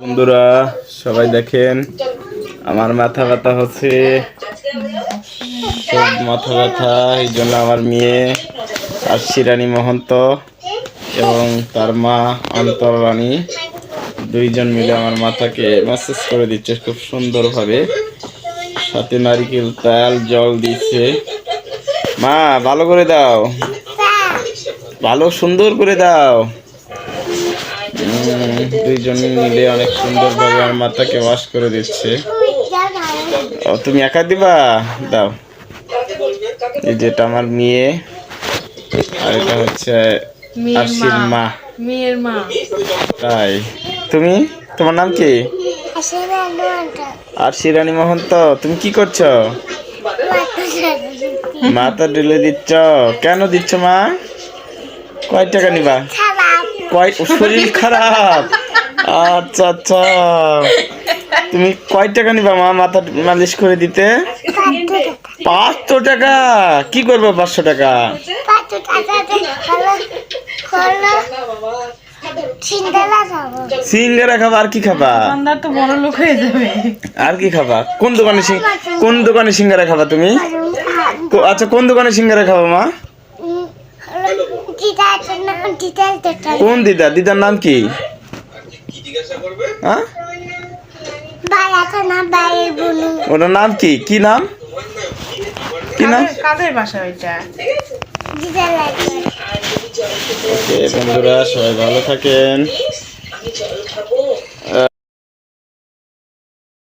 বন্ধুরা সবাই দেখেন আমার মাথা ব্যথা হচ্ছে, খুব মাথা ব্যথা। এই জন্য আমার মেয়ে আরশি রানী মহন্ত এবং তার মা অন্তর রানী দুইজন মিলে আমার মাথাকে ম্যাসাজ করে দিচ্ছে খুব সুন্দরভাবে, সাথে নারিকেল তেল জল দিচ্ছে। মা ভালো করে দাও, ভালো সুন্দর করে দাও। দুইজন মিলে অনেক সুন্দরভাবে আমার মাথাকে ওয়াশ করে দিচ্ছে। ও তুমি একা দিবা? দাও। এই যেটা আমার মেয়ে, আর এটা হচ্ছে আরশির মা। মেয়ের মা। তাই তুমি, তোমার নাম কি? আরশি রানী মহন্ত। তুমি কি করছো? মাথা ঢেলে দিচ্ছ? কেন দিচ্ছ মা? কয় টাকা নিবা? শরীর খারাপ? আচ্ছা আচ্ছা, তুমি কয় টাকা নিবা মা মাথা মালিশ করে দিতে? 500 টাকা? কি করবো 500 টাকা? সিঙ্গারা খাবা? আর কি খাবা? তো বড় লোক হয়ে যাবে। আর কি খাবা? কোন দোকানে সিঙ্গারা খাবা তুমি? আচ্ছা কোন দোকানে সিঙ্গারা খাবা মা? কোন দিদা? দিদার নাম কি? হ্যাঁ, ওটার নাম কি? কি নাম? কি নাম? কাদের বাসা ওইটা? ওকে বন্ধুরা সবাই ভালো থাকেন।